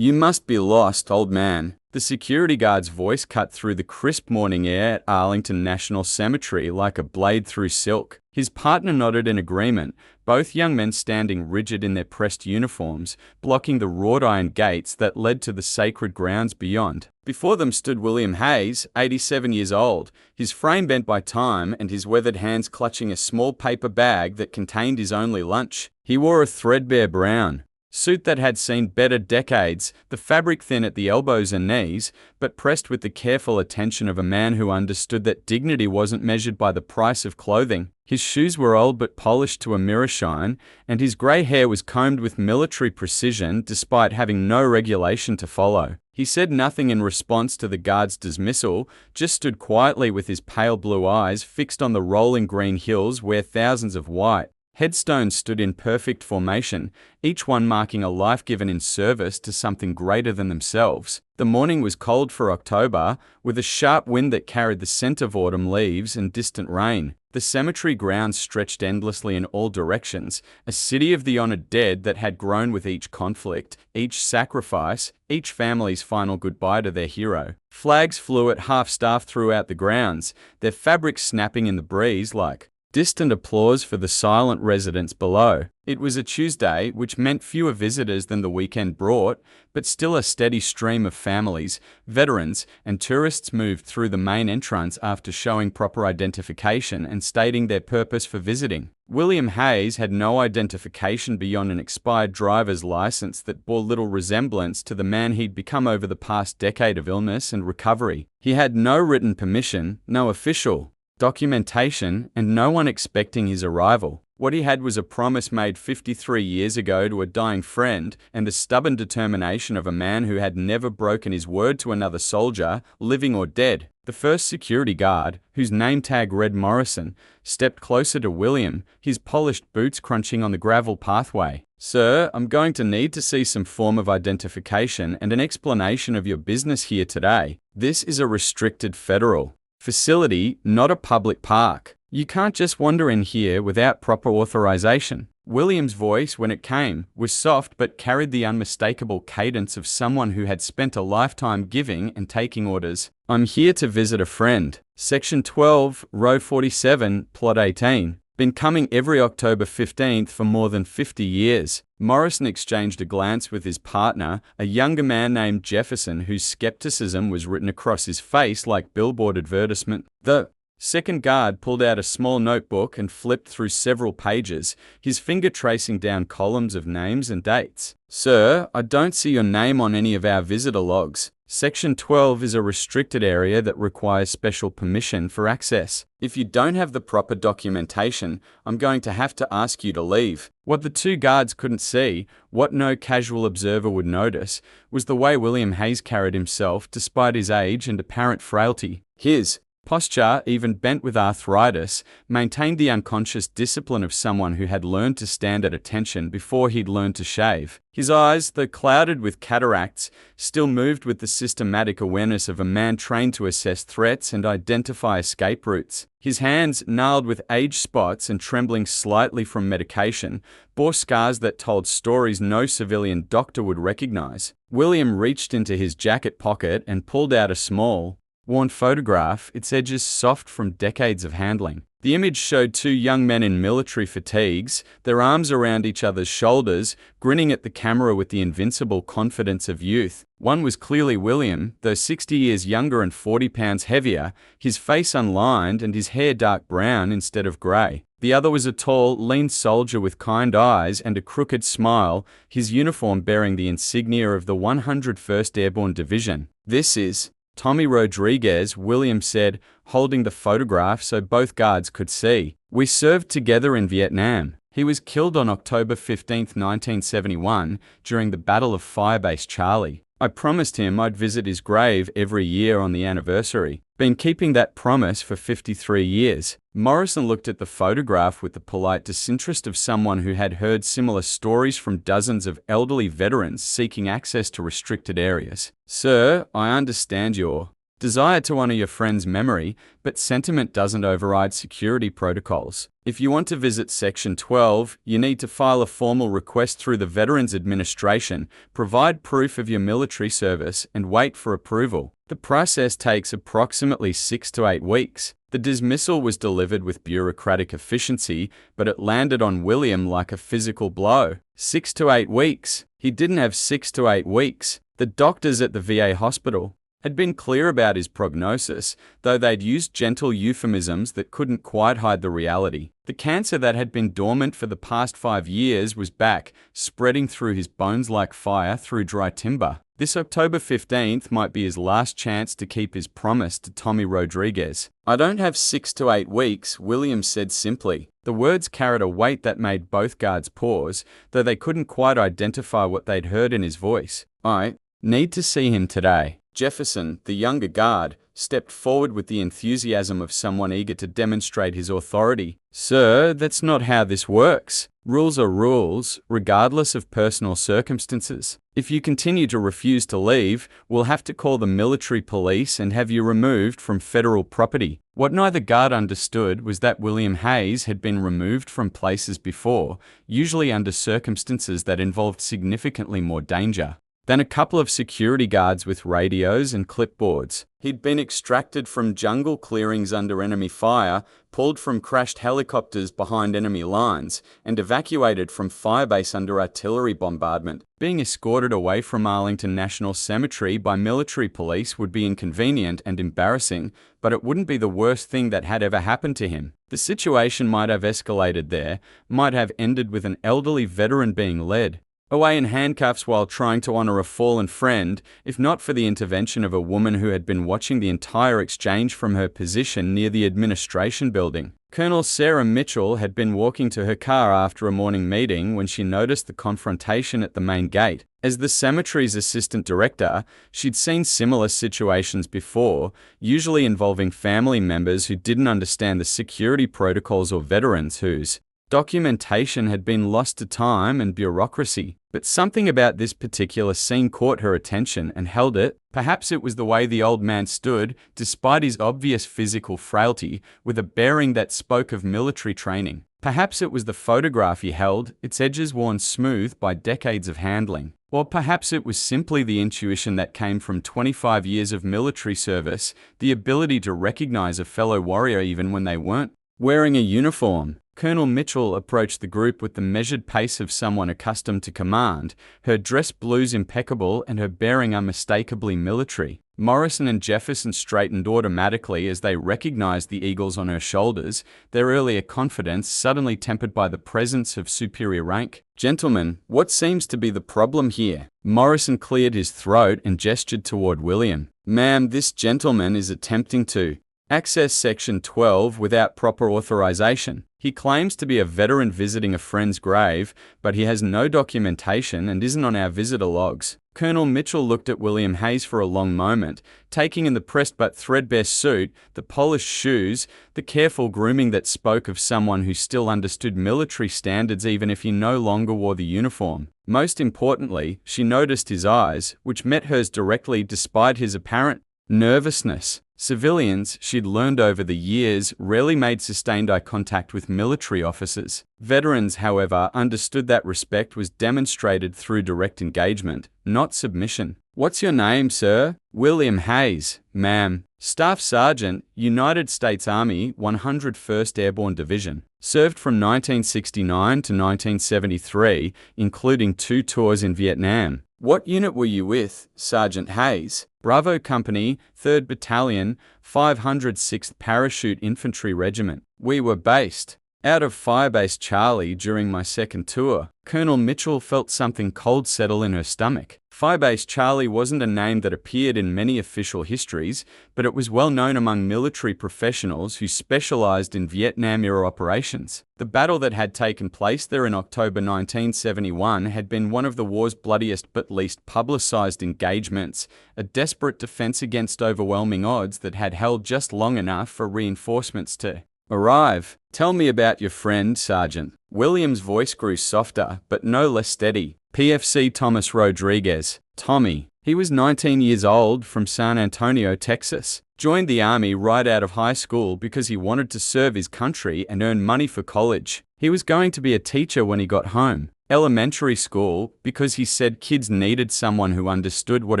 You must be lost, old man. The security guard's voice cut through the crisp morning air at Arlington National Cemetery like a blade through silk. His partner nodded in agreement, both young men standing rigid in their pressed uniforms, blocking the wrought iron gates that led to the sacred grounds beyond. Before them stood William Hayes, 87 years old, his frame bent by time and his weathered hands clutching a small paper bag that contained his only lunch. He wore a threadbare brown suit that had seen better decades, the fabric thin at the elbows and knees, but pressed with the careful attention of a man who understood that dignity wasn't measured by the price of clothing. His shoes were old but polished to a mirror shine, and his grey hair was combed with military precision despite having no regulation to follow. He said nothing in response to the guard's dismissal, just stood quietly with his pale blue eyes fixed on the rolling green hills where thousands of white headstones stood in perfect formation, each one marking a life given in service to something greater than themselves. The morning was cold for October, with a sharp wind that carried the scent of autumn leaves and distant rain. The cemetery grounds stretched endlessly in all directions, a city of the honored dead that had grown with each conflict, each sacrifice, each family's final goodbye to their hero. Flags flew at half-staff throughout the grounds, their fabrics snapping in the breeze like distant applause for the silent residents below. It was a Tuesday, which meant fewer visitors than the weekend brought, but still a steady stream of families, veterans, and tourists moved through the main entrance after showing proper identification and stating their purpose for visiting. William Hayes had no identification beyond an expired driver's license that bore little resemblance to the man he'd become over the past decade of illness and recovery. He had no written permission, no official documentation, and no one expecting his arrival. What he had was a promise made 53 years ago to a dying friend and the stubborn determination of a man who had never broken his word to another soldier, living or dead. The first security guard, whose name tag read Morrison, stepped closer to William, his polished boots crunching on the gravel pathway. "Sir, I'm going to need to see some form of identification and an explanation of your business here today. This is a restricted federal facility, not a public park. You can't just wander in here without proper authorization." William's voice, when it came, was soft but carried the unmistakable cadence of someone who had spent a lifetime giving and taking orders. "I'm here to visit a friend. Section 12, Row 47, Plot 18. Been coming every October 15th for more than 50 years. Morrison exchanged a glance with his partner, a younger man named Jefferson whose skepticism was written across his face like billboard advertisement. The second guard pulled out a small notebook and flipped through several pages, his finger tracing down columns of names and dates. "Sir, I don't see your name on any of our visitor logs. Section 12 is a restricted area that requires special permission for access. If you don't have the proper documentation, I'm going to have to ask you to leave." What the two guards couldn't see, what no casual observer would notice, was the way William Hayes carried himself despite his age and apparent frailty. His posture, even bent with arthritis, maintained the unconscious discipline of someone who had learned to stand at attention before he'd learned to shave. His eyes, though clouded with cataracts, still moved with the systematic awareness of a man trained to assess threats and identify escape routes. His hands, gnarled with age spots and trembling slightly from medication, bore scars that told stories no civilian doctor would recognize. William reached into his jacket pocket and pulled out a small, worn photograph, its edges soft from decades of handling. The image showed two young men in military fatigues, their arms around each other's shoulders, grinning at the camera with the invincible confidence of youth. One was clearly William, though 60 years younger and 40 pounds heavier, his face unlined and his hair dark brown instead of grey. The other was a tall, lean soldier with kind eyes and a crooked smile, his uniform bearing the insignia of the 101st Airborne Division. "This is Tommy Rodriguez," William said, holding the photograph so both guards could see. "We served together in Vietnam. He was killed on October 15, 1971, during the Battle of Firebase Charlie. I promised him I'd visit his grave every year on the anniversary. Been keeping that promise for 53 years. Morrison looked at the photograph with the polite disinterest of someone who had heard similar stories from dozens of elderly veterans seeking access to restricted areas. "Sir, I understand you're Desire to honor your friend's memory, but sentiment doesn't override security protocols. If you want to visit Section 12, you need to file a formal request through the Veterans Administration, provide proof of your military service, and wait for approval. The process takes approximately 6 to 8 weeks. The dismissal was delivered with bureaucratic efficiency, but it landed on William like a physical blow. 6 to 8 weeks. He didn't have 6 to 8 weeks. The doctors at the VA hospital had been clear about his prognosis, though they'd used gentle euphemisms that couldn't quite hide the reality. The cancer that had been dormant for the past 5 years was back, spreading through his bones like fire through dry timber. This October 15th might be his last chance to keep his promise to Tommy Rodriguez. "I don't have 6 to 8 weeks, William said simply. The words carried a weight that made both guards pause, though they couldn't quite identify what they'd heard in his voice. "I need to see him today." Jefferson, the younger guard, stepped forward with the enthusiasm of someone eager to demonstrate his authority. "Sir, that's not how this works. Rules are rules, regardless of personal circumstances. If you continue to refuse to leave, we'll have to call the military police and have you removed from federal property." What neither guard understood was that William Hayes had been removed from places before, usually under circumstances that involved significantly more danger than a couple of security guards with radios and clipboards. He'd been extracted from jungle clearings under enemy fire, pulled from crashed helicopters behind enemy lines, and evacuated from firebase under artillery bombardment. Being escorted away from Arlington National Cemetery by military police would be inconvenient and embarrassing, but it wouldn't be the worst thing that had ever happened to him. The situation might have escalated there, might have ended with an elderly veteran being led away in handcuffs while trying to honor a fallen friend, if not for the intervention of a woman who had been watching the entire exchange from her position near the administration building. Colonel Sarah Mitchell had been walking to her car after a morning meeting when she noticed the confrontation at the main gate. As the cemetery's assistant director, she'd seen similar situations before, usually involving family members who didn't understand the security protocols or veterans whose documentation had been lost to time and bureaucracy. But something about this particular scene caught her attention and held it. Perhaps it was the way the old man stood, despite his obvious physical frailty, with a bearing that spoke of military training. Perhaps it was the photograph he held, its edges worn smooth by decades of handling. Or perhaps it was simply the intuition that came from 25 years of military service, the ability to recognize a fellow warrior even when they weren't wearing a uniform. Colonel Mitchell approached the group with the measured pace of someone accustomed to command, her dress blues impeccable and her bearing unmistakably military. Morrison and Jefferson straightened automatically as they recognized the eagles on her shoulders, their earlier confidence suddenly tempered by the presence of superior rank. "Gentlemen, what seems to be the problem here?" Morrison cleared his throat and gestured toward William. "Ma'am, this gentleman is attempting to access Section 12 without proper authorization. He claims to be a veteran visiting a friend's grave, but he has no documentation and isn't on our visitor logs." Colonel Mitchell looked at William Hayes for a long moment, taking in the pressed but threadbare suit, the polished shoes, the careful grooming that spoke of someone who still understood military standards even if he no longer wore the uniform. Most importantly, she noticed his eyes, which met hers directly despite his apparent nervousness. Civilians, she'd learned over the years, rarely made sustained eye contact with military officers. Veterans, however, understood that respect was demonstrated through direct engagement, not submission. "What's your name, sir?" "William Hayes, ma'am. Staff Sergeant, United States Army, 101st Airborne Division. Served from 1969 to 1973, including 2 tours in Vietnam." "What unit were you with, Sergeant Hayes?" "Bravo Company, 3rd Battalion, 506th Parachute Infantry Regiment. We were based out of Firebase Charlie during my second tour." Colonel Mitchell felt something cold settle in her stomach. Firebase Charlie wasn't a name that appeared in many official histories, but it was well known among military professionals who specialized in Vietnam-era operations. The battle that had taken place there in October 1971 had been one of the war's bloodiest but least publicized engagements, a desperate defense against overwhelming odds that had held just long enough for reinforcements to arrive. "Tell me about your friend, Sergeant." William's voice grew softer, but no less steady. "PFC Thomas Rodriguez. Tommy. He was 19 years old from San Antonio, Texas. Joined the Army right out of high school because he wanted to serve his country and earn money for college. He was going to be a teacher when he got home. Elementary school because he said kids needed someone who understood what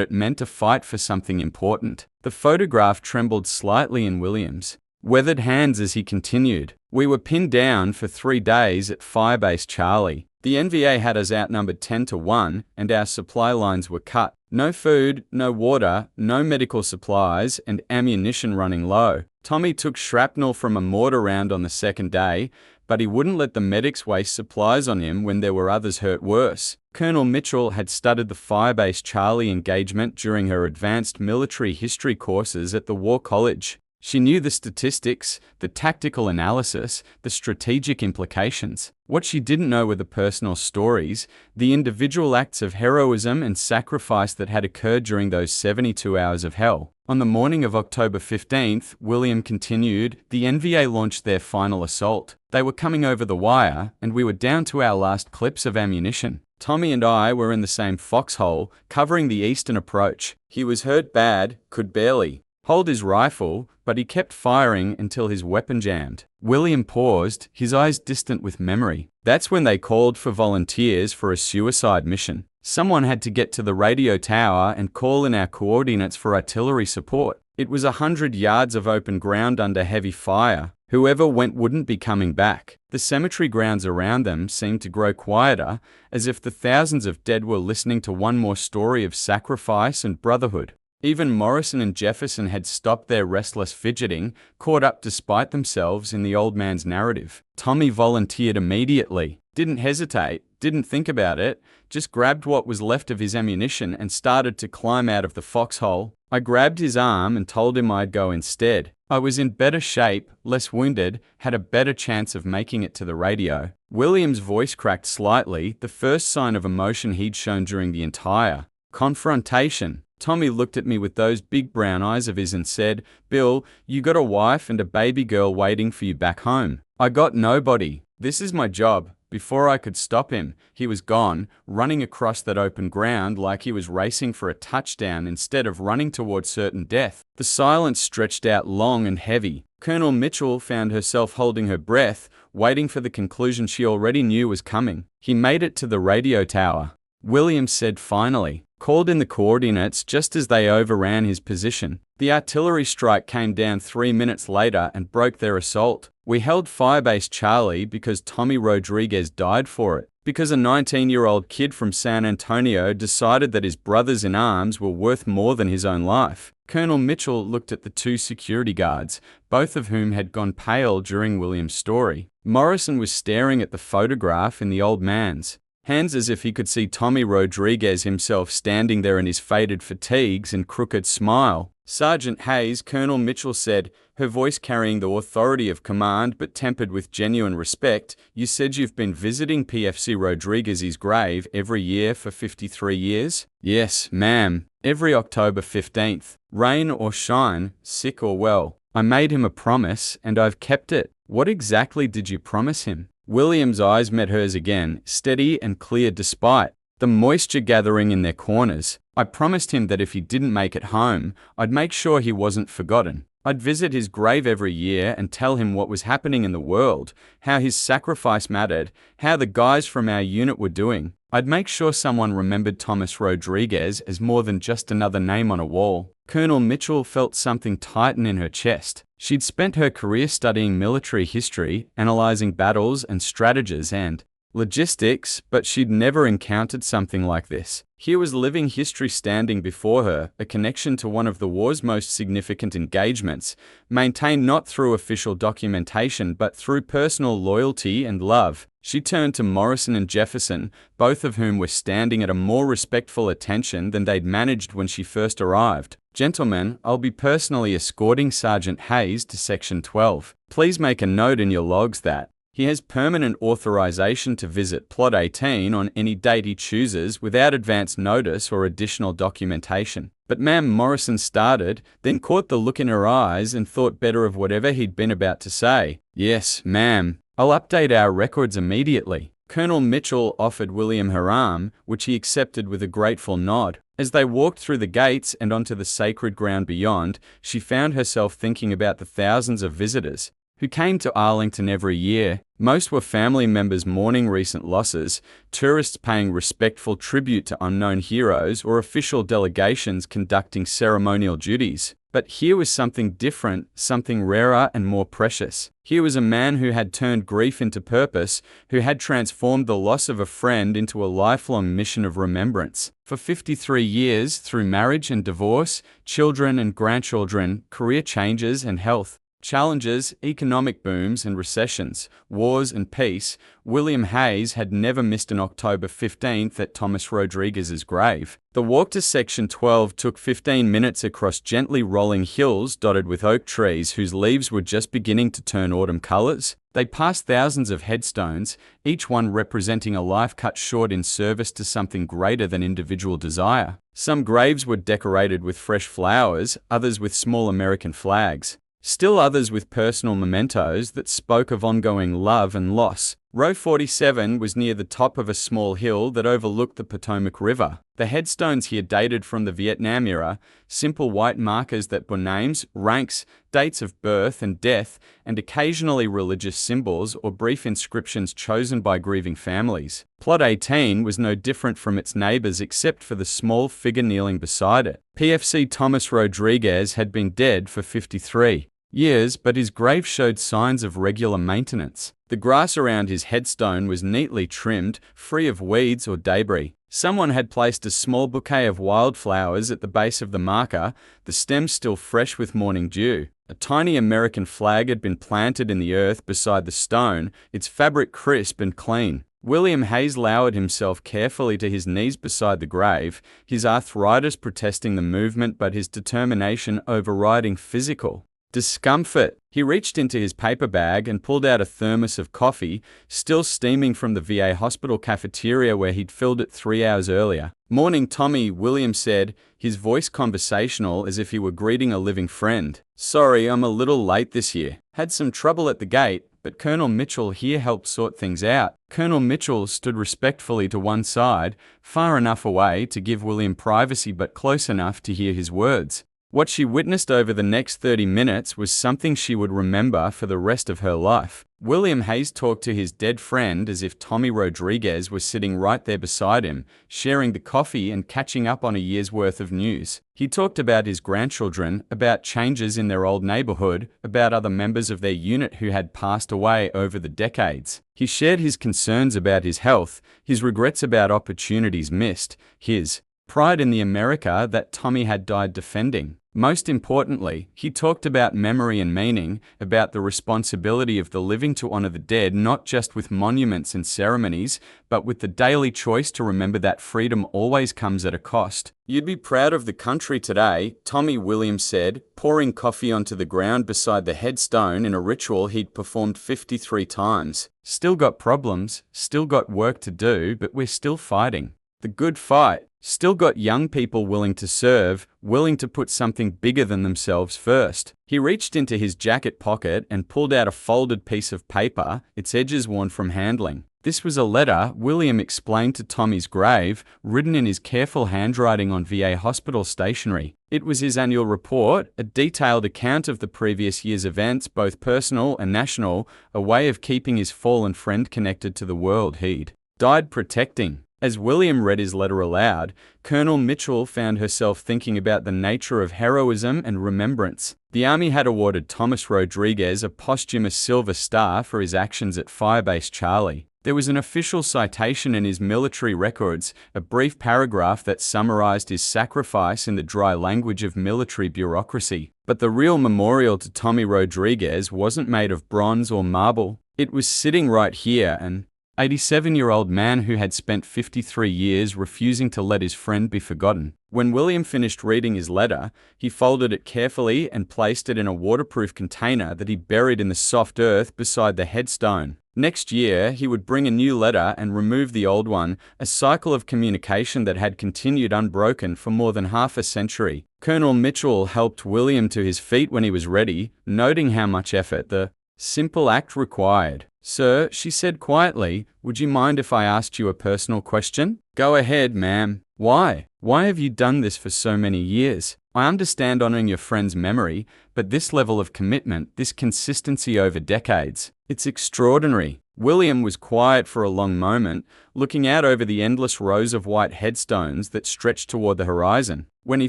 it meant to fight for something important. The photograph trembled slightly in Williams' weathered hands as he continued. We were pinned down for 3 days at Firebase Charlie. The NVA had us outnumbered 10-1 and our supply lines were cut. No food, no water, no medical supplies, and ammunition running low. Tommy took shrapnel from a mortar round on the second day, but he wouldn't let the medics waste supplies on him when there were others hurt worse. Colonel Mitchell had studied the Firebase Charlie engagement during her advanced military history courses at the War College. She knew the statistics, the tactical analysis, the strategic implications. What she didn't know were the personal stories, the individual acts of heroism and sacrifice that had occurred during those 72 hours of hell. On the morning of October 15th, William continued, the NVA launched their final assault. They were coming over the wire, and we were down to our last clips of ammunition. Tommy and I were in the same foxhole, covering the eastern approach. He was hurt bad, could barely hold his rifle, but he kept firing until his weapon jammed. William paused, his eyes distant with memory. That's when they called for volunteers for a suicide mission. Someone had to get to the radio tower and call in our coordinates for artillery support. It was 100 yards of open ground under heavy fire. Whoever went wouldn't be coming back. The cemetery grounds around them seemed to grow quieter, as if the thousands of dead were listening to one more story of sacrifice and brotherhood. Even Morrison and Jefferson had stopped their restless fidgeting, caught up despite themselves in the old man's narrative. Tommy volunteered immediately, didn't hesitate, didn't think about it, just grabbed what was left of his ammunition and started to climb out of the foxhole. I grabbed his arm and told him I'd go instead. I was in better shape, less wounded, had a better chance of making it to the radio. William's voice cracked slightly, the first sign of emotion he'd shown during the entire confrontation. Tommy looked at me with those big brown eyes of his and said, Bill, you got a wife and a baby girl waiting for you back home. I got nobody. This is my job. Before I could stop him, he was gone, running across that open ground like he was racing for a touchdown instead of running toward certain death. The silence stretched out long and heavy. Colonel Mitchell found herself holding her breath, waiting for the conclusion she already knew was coming. He made it to the radio tower. William said finally, called in the coordinates just as they overran his position. The artillery strike came down 3 minutes later and broke their assault. We held Firebase Charlie because Tommy Rodriguez died for it, because a 19-year-old kid from San Antonio decided that his brothers in arms were worth more than his own life. Colonel Mitchell looked at the 2 security guards, both of whom had gone pale during William's story. Morrison was staring at the photograph in the old man's hands as if he could see Tommy Rodriguez himself standing there in his faded fatigues and crooked smile. Sergeant Hayes, Colonel Mitchell said, her voice carrying the authority of command but tempered with genuine respect, you said you've been visiting PFC Rodriguez's grave every year for 53 years? Yes, ma'am. Every October 15th. Rain or shine, sick or well. I made him a promise, and I've kept it. What exactly did you promise him? William's eyes met hers again, steady and clear despite the moisture gathering in their corners. I promised him that if he didn't make it home, I'd make sure he wasn't forgotten. I'd visit his grave every year and tell him what was happening in the world, how his sacrifice mattered, how the guys from our unit were doing. I'd make sure someone remembered Thomas Rodriguez as more than just another name on a wall. Colonel Mitchell felt something tighten in her chest. She'd spent her career studying military history, analyzing battles and strategies and logistics, but she'd never encountered something like this. Here was living history standing before her, a connection to one of the war's most significant engagements, maintained not through official documentation but through personal loyalty and love. She turned to Morrison and Jefferson, both of whom were standing at a more respectful attention than they'd managed when she first arrived. Gentlemen, I'll be personally escorting Sergeant Hayes to Section 12. Please make a note in your logs that he has permanent authorization to visit Plot 18 on any date he chooses without advance notice or additional documentation. But Ma'am, Morrison started, then caught the look in her eyes and thought better of whatever he'd been about to say. Yes, ma'am. I'll update our records immediately. Colonel Mitchell offered William her arm, which he accepted with a grateful nod. As they walked through the gates and onto the sacred ground beyond, she found herself thinking about the thousands of visitors who came to Arlington every year. Most were family members mourning recent losses, tourists paying respectful tribute to unknown heroes, or official delegations conducting ceremonial duties. But here was something different, something rarer and more precious. Here was a man who had turned grief into purpose, who had transformed the loss of a friend into a lifelong mission of remembrance. For 53 years, through marriage and divorce, children and grandchildren, career changes and health challenges, economic booms and recessions, wars and peace, William Hayes had never missed an October 15th at Thomas Rodriguez's grave. The walk to Section 12 took 15 minutes across gently rolling hills dotted with oak trees whose leaves were just beginning to turn autumn colors. They passed thousands of headstones, each one representing a life cut short in service to something greater than individual desire. Some graves were decorated with fresh flowers, others with small American flags. Still others with personal mementos that spoke of ongoing love and loss. Row 47 was near the top of a small hill that overlooked the Potomac River. The headstones here dated from the Vietnam era, simple white markers that bore names, ranks, dates of birth and death, and occasionally religious symbols or brief inscriptions chosen by grieving families. Plot 18 was no different from its neighbors except for the small figure kneeling beside it. PFC Thomas Rodriguez had been dead for 53 years, but his grave showed signs of regular maintenance. The grass around his headstone was neatly trimmed, free of weeds or debris. Someone had placed a small bouquet of wildflowers at the base of the marker, the stems still fresh with morning dew. A tiny American flag had been planted in the earth beside the stone, its fabric crisp and clean. William Hayes lowered himself carefully to his knees beside the grave, his arthritis protesting the movement but his determination overriding physical discomfort. He reached into his paper bag and pulled out a thermos of coffee, still steaming from the VA hospital cafeteria where he'd filled it 3 hours earlier. "Morning, Tommy," William said, his voice conversational as if he were greeting a living friend. "Sorry, I'm a little late this year. Had some trouble at the gate, but Colonel Mitchell here helped sort things out." Colonel Mitchell stood respectfully to one side, far enough away to give William privacy but close enough to hear his words. What she witnessed over the next 30 minutes was something she would remember for the rest of her life. William Hayes talked to his dead friend as if Tommy Rodriguez was sitting right there beside him, sharing the coffee and catching up on a year's worth of news. He talked about his grandchildren, about changes in their old neighborhood, about other members of their unit who had passed away over the decades. He shared his concerns about his health, his regrets about opportunities missed, his pride in the America that Tommy had died defending. Most importantly, he talked about memory and meaning, about the responsibility of the living to honor the dead not just with monuments and ceremonies, but with the daily choice to remember that freedom always comes at a cost. "You'd be proud of the country today," Tommy Williams said, pouring coffee onto the ground beside the headstone in a ritual he'd performed 53 times. "Still got problems, still got work to do, but we're still fighting the good fight. Still got young people willing to serve, willing to put something bigger than themselves first." He reached into his jacket pocket and pulled out a folded piece of paper, its edges worn from handling. This was a letter, William explained, to Tommy's grave, written in his careful handwriting on VA hospital stationery. It was his annual report, a detailed account of the previous year's events, both personal and national, a way of keeping his fallen friend connected to the world he'd died protecting. As William read his letter aloud, Colonel Mitchell found herself thinking about the nature of heroism and remembrance. The Army had awarded Thomas Rodriguez a posthumous Silver Star for his actions at Firebase Charlie. There was an official citation in his military records, a brief paragraph that summarized his sacrifice in the dry language of military bureaucracy. But the real memorial to Tommy Rodriguez wasn't made of bronze or marble. It was sitting right here, an 87-year-old man who had spent 53 years refusing to let his friend be forgotten. When William finished reading his letter, he folded it carefully and placed it in a waterproof container that he buried in the soft earth beside the headstone. Next year, he would bring a new letter and remove the old one, a cycle of communication that had continued unbroken for more than half a century. Colonel Mitchell helped William to his feet when he was ready, noting how much effort the simple act required. "Sir," she said quietly, "would you mind if I asked you a personal question?" "Go ahead, ma'am." "Why? Why have you done this for so many years? I understand honoring your friend's memory, but this level of commitment, this consistency over decades, it's extraordinary." William was quiet for a long moment, looking out over the endless rows of white headstones that stretched toward the horizon. When he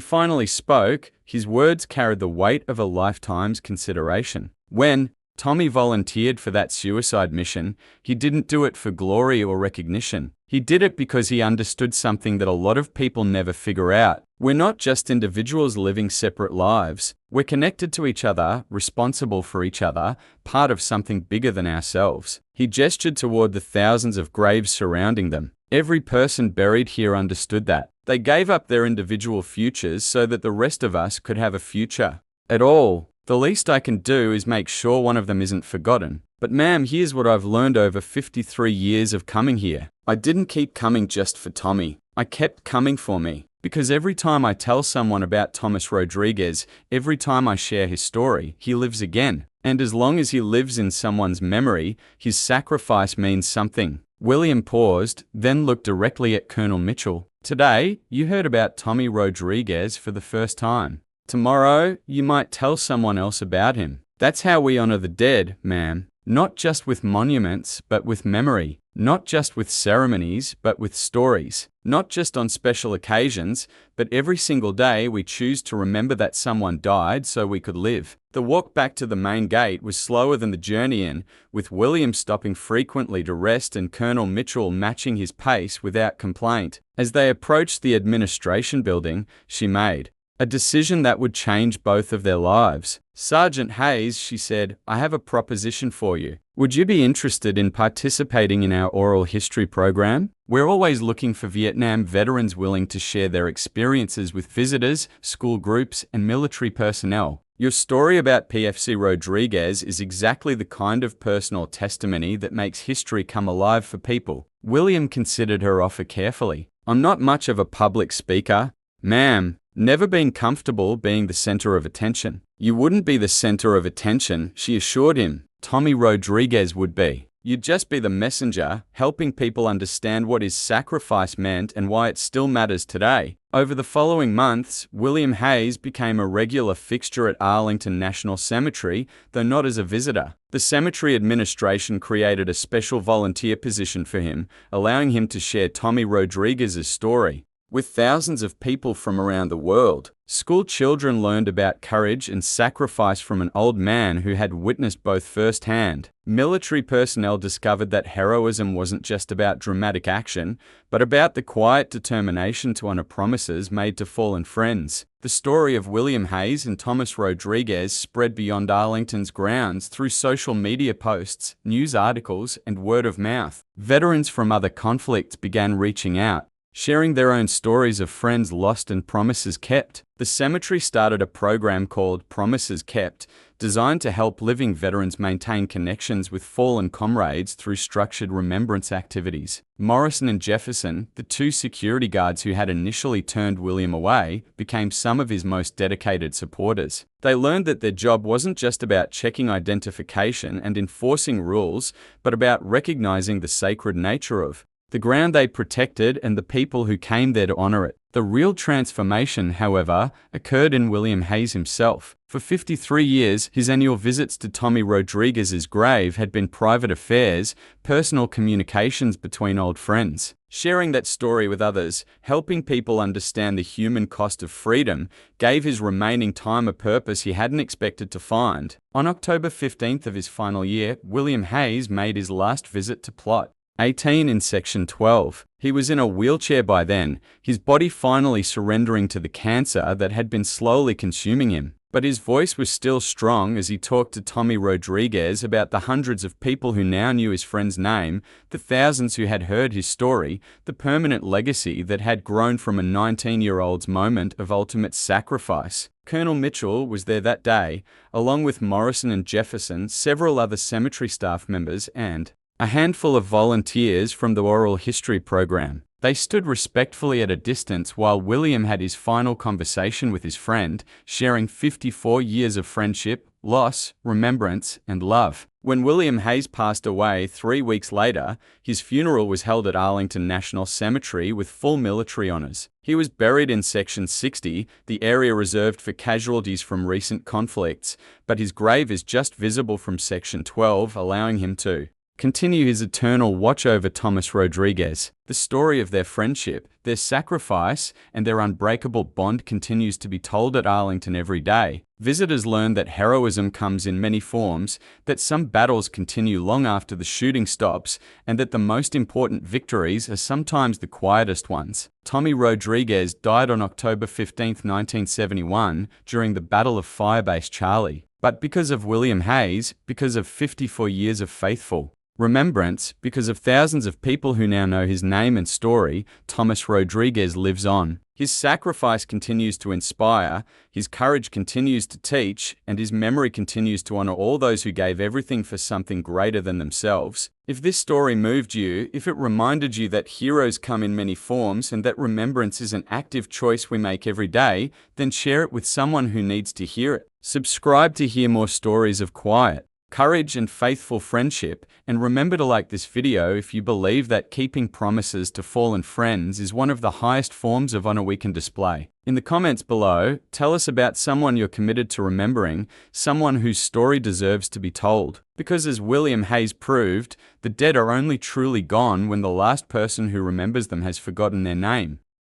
finally spoke, his words carried the weight of a lifetime's consideration. "When Tommy volunteered for that suicide mission, he didn't do it for glory or recognition. He did it because he understood something that a lot of people never figure out. We're not just individuals living separate lives. We're connected to each other, responsible for each other, part of something bigger than ourselves." He gestured toward the thousands of graves surrounding them. Every person buried here understood that. They gave up their individual futures so that the rest of us could have a future at all. The least I can do is make sure one of them isn't forgotten. But ma'am, here's what I've learned over 53 years of coming here. I didn't keep coming just for Tommy. I kept coming for me. Because every time I tell someone about Thomas Rodriguez, every time I share his story, he lives again. And as long as he lives in someone's memory, his sacrifice means something. William paused, then looked directly at Colonel Mitchell. "Today, you heard about Tommy Rodriguez for the first time. Tomorrow, you might tell someone else about him. That's how we honor the dead, ma'am. Not just with monuments, but with memory. Not just with ceremonies, but with stories. Not just on special occasions, but every single day we choose to remember that someone died so we could live." The walk back to the main gate was slower than the journey in, with William stopping frequently to rest and Colonel Mitchell matching his pace without complaint. As they approached the administration building, she made a decision that would change both of their lives. "Sergeant Hayes," she said, "I have a proposition for you. Would you be interested in participating in our oral history program? We're always looking for Vietnam veterans willing to share their experiences with visitors, school groups, and military personnel. Your story about PFC Rodriguez is exactly the kind of personal testimony that makes history come alive for people." William considered her offer carefully. "I'm not much of a public speaker, ma'am. Never been comfortable being the center of attention." "You wouldn't be the center of attention," she assured him. "Tommy Rodriguez would be. You'd just be the messenger, helping people understand what his sacrifice meant and why it still matters today." Over the following months, William Hayes became a regular fixture at Arlington National Cemetery, though not as a visitor. The cemetery administration created a special volunteer position for him, allowing him to share Tommy Rodriguez's story with thousands of people from around the world. School children learned about courage and sacrifice from an old man who had witnessed both firsthand. Military personnel discovered that heroism wasn't just about dramatic action, but about the quiet determination to honor promises made to fallen friends. The story of William Hayes and Thomas Rodriguez spread beyond Arlington's grounds through social media posts, news articles, and word of mouth. Veterans from other conflicts began reaching out, sharing their own stories of friends lost and promises kept. The cemetery started a program called Promises Kept, designed to help living veterans maintain connections with fallen comrades through structured remembrance activities. Morrison and Jefferson, the two security guards who had initially turned William away, became some of his most dedicated supporters. They learned that their job wasn't just about checking identification and enforcing rules, but about recognizing the sacred nature of the ground they protected and the people who came there to honor it. The real transformation, however, occurred in William Hayes himself. For 53 years, his annual visits to Tommy Rodriguez's grave had been private affairs, personal communications between old friends. Sharing that story with others, helping people understand the human cost of freedom, gave his remaining time a purpose he hadn't expected to find. On October 15th of his final year, William Hayes made his last visit to Plot 18 in Section 12. He was in a wheelchair by then, his body finally surrendering to the cancer that had been slowly consuming him. But his voice was still strong as he talked to Tommy Rodriguez about the hundreds of people who now knew his friend's name, the thousands who had heard his story, the permanent legacy that had grown from a 19-year-old's moment of ultimate sacrifice. Colonel Mitchell was there that day, along with Morrison and Jefferson, several other cemetery staff members, and a handful of volunteers from the oral history program. They stood respectfully at a distance while William had his final conversation with his friend, sharing 54 years of friendship, loss, remembrance, and love. When William Hayes passed away 3 weeks later, his funeral was held at Arlington National Cemetery with full military honors. He was buried in Section 60, the area reserved for casualties from recent conflicts, but his grave is just visible from Section 12, allowing him to continue his eternal watch over Thomas Rodriguez. The story of their friendship, their sacrifice, and their unbreakable bond continues to be told at Arlington every day. Visitors learn that heroism comes in many forms, that some battles continue long after the shooting stops, and that the most important victories are sometimes the quietest ones. Tommy Rodriguez died on October 15, 1971, during the Battle of Firebase Charlie. But because of William Hayes, because of 54 years of faithful remembrance, because of thousands of people who now know his name and story, Thomas Rodriguez lives on. His sacrifice continues to inspire, his courage continues to teach, and his memory continues to honor all those who gave everything for something greater than themselves. If this story moved you, if it reminded you that heroes come in many forms and that remembrance is an active choice we make every day, then share it with someone who needs to hear it. Subscribe to hear more stories of quiet, courage, and faithful friendship, and remember to like this video if you believe that keeping promises to fallen friends is one of the highest forms of honor we can display. In the comments below, tell us about someone you're committed to remembering, someone whose story deserves to be told. Because as William Hayes proved, the dead are only truly gone when the last person who remembers them has forgotten their name.